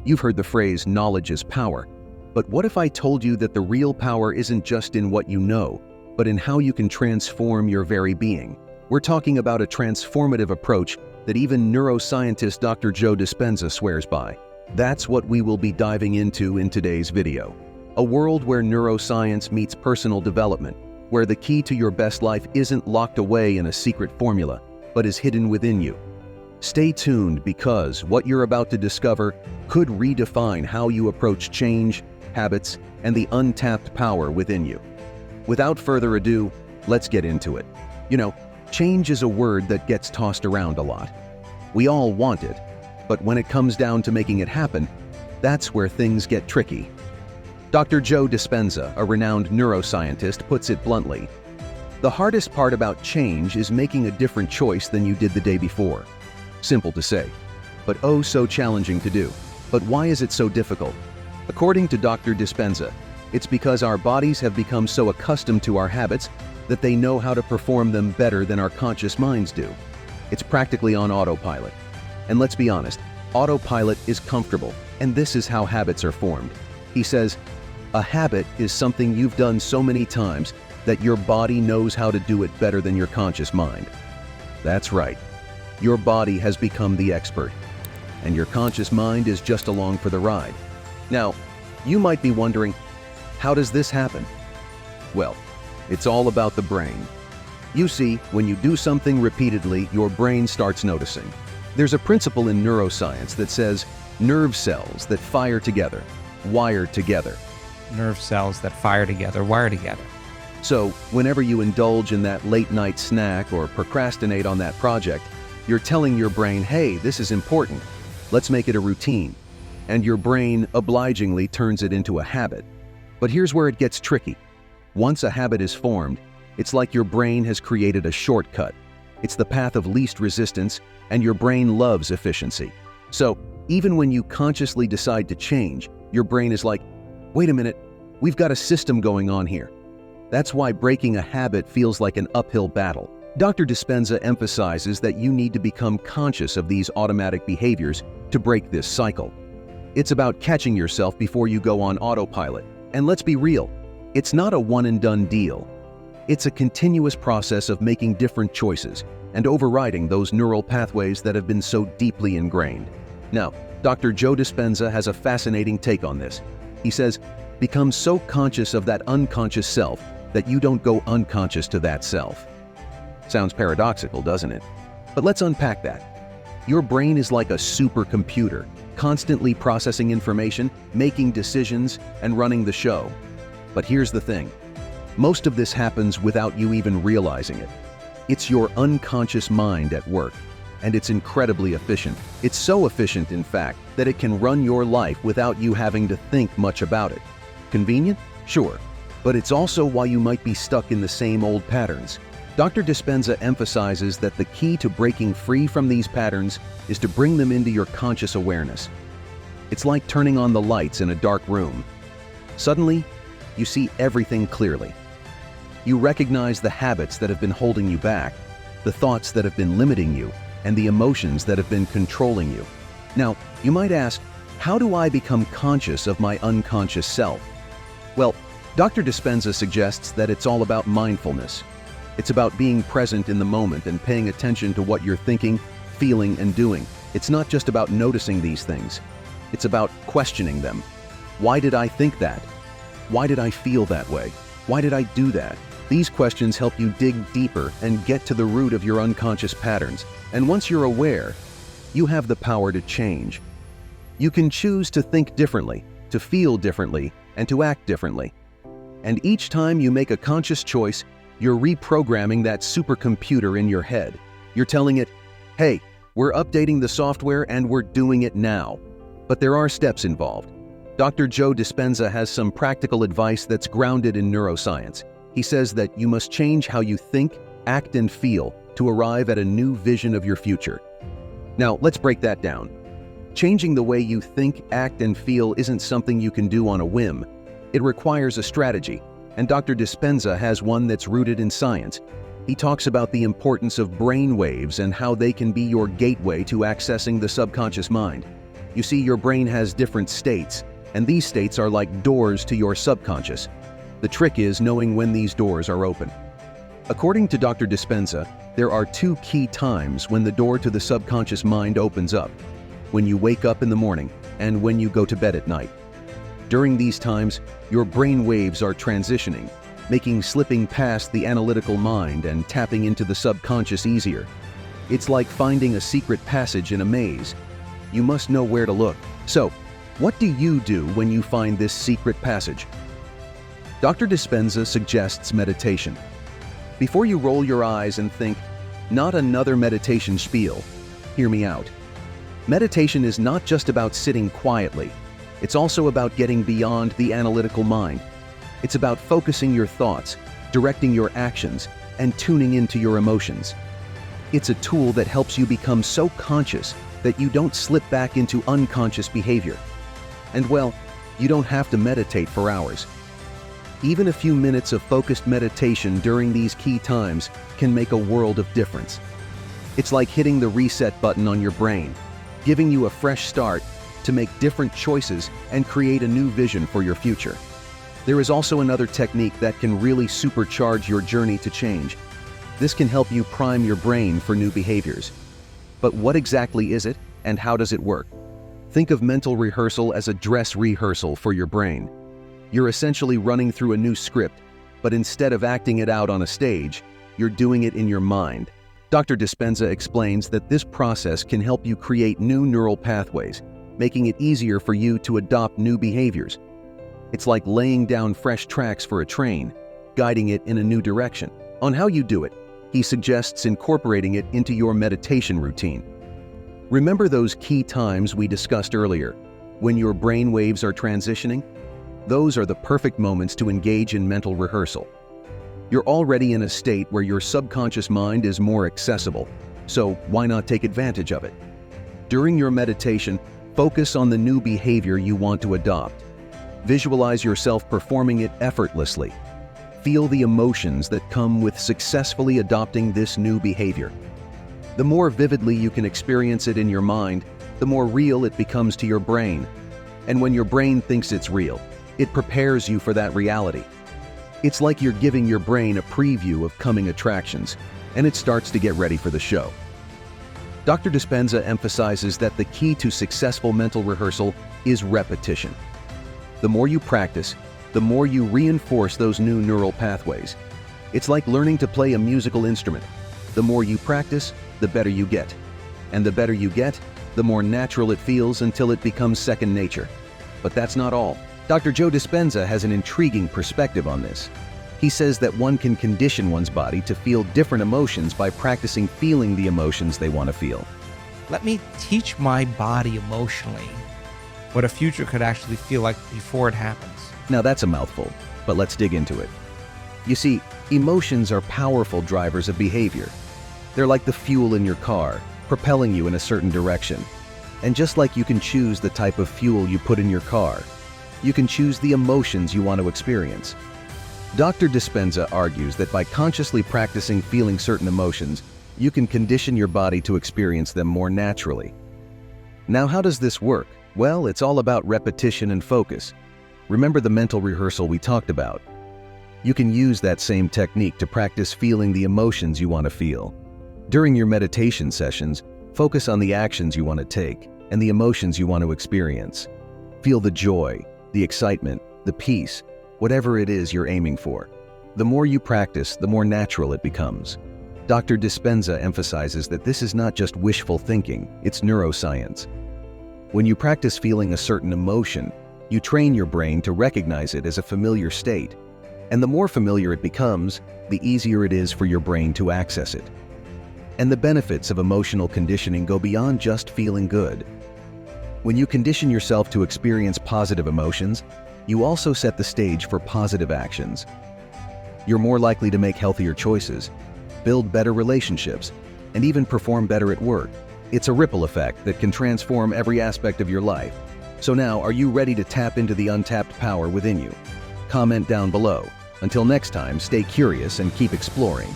You've heard the phrase, knowledge is power. But what if I told you that the real power isn't just in what you know, but in how you can transform your very being? We're talking about a transformative approach that even neuroscientist Dr. Joe Dispenza swears by. That's what we will be diving into in today's video. A world where neuroscience meets personal development, where the key to your best life isn't locked away in a secret formula, but is hidden within you. Stay tuned because what you're about to discover could redefine how you approach change, habits, and the untapped power within you. Without further ado, let's get into it. Change is a word that gets tossed around a lot. We all want it, but when it comes down to making it happen, that's where things get tricky. Dr. Joe Dispenza, a renowned neuroscientist, puts it bluntly. The hardest part about change is making a different choice than you did the day before. Simple to say, but oh so challenging to do. But why is it so difficult? According to Dr. Dispenza, it's because our bodies have become so accustomed to our habits that they know how to perform them better than our conscious minds do. It's practically on autopilot. And let's be honest, autopilot is comfortable, and this is how habits are formed. He says, a habit is something you've done so many times that your body knows how to do it better than your conscious mind. That's right. Your body has become the expert, and your conscious mind is just along for the ride. Now, you might be wondering, how does this happen? Well, it's all about the brain. You see, when you do something repeatedly, your brain starts noticing. There's a principle in neuroscience that says nerve cells that fire together, wire together. Nerve cells that fire together, wire together. So, whenever you indulge in that late-night snack or procrastinate on that project, you're telling your brain, hey, this is important. Let's make it a routine. And your brain obligingly turns it into a habit. But here's where it gets tricky. Once a habit is formed, it's like your brain has created a shortcut. It's the path of least resistance, and your brain loves efficiency. So, even when you consciously decide to change, your brain is like, wait a minute, we've got a system going on here. That's why breaking a habit feels like an uphill battle. Dr. Dispenza emphasizes that you need to become conscious of these automatic behaviors to break this cycle. It's about catching yourself before you go on autopilot. And let's be real, it's not a one-and-done deal. It's a continuous process of making different choices and overriding those neural pathways that have been so deeply ingrained. Now, Dr. Joe Dispenza has a fascinating take on this. He says, become so conscious of that unconscious self that you don't go unconscious to that self. Sounds paradoxical, doesn't it? But let's unpack that. Your brain is like a supercomputer, constantly processing information, making decisions, and running the show. But here's the thing. Most of this happens without you even realizing it. It's your unconscious mind at work, and it's incredibly efficient. It's so efficient, in fact, that it can run your life without you having to think much about it. Convenient? Sure. But it's also why you might be stuck in the same old patterns. Dr. Dispenza emphasizes that the key to breaking free from these patterns is to bring them into your conscious awareness. It's like turning on the lights in a dark room. Suddenly, you see everything clearly. You recognize the habits that have been holding you back, the thoughts that have been limiting you, and the emotions that have been controlling you. Now, you might ask, how do I become conscious of my unconscious self? Well, Dr. Dispenza suggests that it's all about mindfulness. It's about being present in the moment and paying attention to what you're thinking, feeling, and doing. It's not just about noticing these things. It's about questioning them. Why did I think that? Why did I feel that way? Why did I do that? These questions help you dig deeper and get to the root of your unconscious patterns. And once you're aware, you have the power to change. You can choose to think differently, to feel differently, and to act differently. And each time you make a conscious choice, you're reprogramming that supercomputer in your head. You're telling it, hey, we're updating the software and we're doing it now. But there are steps involved. Dr. Joe Dispenza has some practical advice that's grounded in neuroscience. He says that you must change how you think, act, and feel to arrive at a new vision of your future. Now, let's break that down. Changing the way you think, act, and feel isn't something you can do on a whim. It requires a strategy, and Dr. Dispenza has one that's rooted in science. He talks about the importance of brain waves and how they can be your gateway to accessing the subconscious mind. You see, your brain has different states, and these states are like doors to your subconscious. The trick is knowing when these doors are open. According to Dr. Dispenza, there are two key times when the door to the subconscious mind opens up: when you wake up in the morning and when you go to bed at night. During these times, your brain waves are transitioning, making slipping past the analytical mind and tapping into the subconscious easier. It's like finding a secret passage in a maze. You must know where to look. So, what do you do when you find this secret passage? Dr. Dispenza suggests meditation. Before you roll your eyes and think, "Not another meditation spiel," hear me out. Meditation is not just about sitting quietly. It's also about getting beyond the analytical mind. It's about focusing your thoughts, directing your actions, and tuning into your emotions. It's a tool that helps you become so conscious that you don't slip back into unconscious behavior. And well, you don't have to meditate for hours. Even a few minutes of focused meditation during these key times can make a world of difference. It's like hitting the reset button on your brain, giving you a fresh start to make different choices and create a new vision for your future. There is also another technique that can really supercharge your journey to change. This can help you prime your brain for new behaviors. But what exactly is it, and how does it work? Think of mental rehearsal as a dress rehearsal for your brain. You're essentially running through a new script, but instead of acting it out on a stage, you're doing it in your mind. Dr. Dispenza explains that this process can help you create new neural pathways, making it easier for you to adopt new behaviors. It's like laying down fresh tracks for a train, guiding it in a new direction. On how you do it, he suggests incorporating it into your meditation routine. Remember those key times we discussed earlier, when your brain waves are transitioning? Those are the perfect moments to engage in mental rehearsal. You're already in a state where your subconscious mind is more accessible, so why not take advantage of it? During your meditation, focus on the new behavior you want to adopt. Visualize yourself performing it effortlessly. Feel the emotions that come with successfully adopting this new behavior. The more vividly you can experience it in your mind, the more real it becomes to your brain. And when your brain thinks it's real, it prepares you for that reality. It's like you're giving your brain a preview of coming attractions, and it starts to get ready for the show. Dr. Dispenza emphasizes that the key to successful mental rehearsal is repetition. The more you practice, the more you reinforce those new neural pathways. It's like learning to play a musical instrument. The more you practice, the better you get. And the better you get, the more natural it feels until it becomes second nature. But that's not all. Dr. Joe Dispenza has an intriguing perspective on this. He says that one can condition one's body to feel different emotions by practicing feeling the emotions they want to feel. Let me teach my body emotionally what a future could actually feel like before it happens. Now that's a mouthful, but let's dig into it. You see, emotions are powerful drivers of behavior. They're like the fuel in your car, propelling you in a certain direction. And just like you can choose the type of fuel you put in your car, you can choose the emotions you want to experience. Dr. Dispenza argues that by consciously practicing feeling certain emotions, you can condition your body to experience them more naturally. Now, how does this work? Well, it's all about repetition and focus. Remember the mental rehearsal we talked about? You can use that same technique to practice feeling the emotions you want to feel. During your meditation sessions, focus on the actions you want to take and the emotions you want to experience. Feel the joy, the excitement, the peace, whatever it is you're aiming for. The more you practice, the more natural it becomes. Dr. Dispenza emphasizes that this is not just wishful thinking, it's neuroscience. When you practice feeling a certain emotion, you train your brain to recognize it as a familiar state. And the more familiar it becomes, the easier it is for your brain to access it. And the benefits of emotional conditioning go beyond just feeling good. When you condition yourself to experience positive emotions, you also set the stage for positive actions. You're more likely to make healthier choices, build better relationships, and even perform better at work. It's a ripple effect that can transform every aspect of your life. So now, are you ready to tap into the untapped power within you? Comment down below. Until next time, stay curious and keep exploring.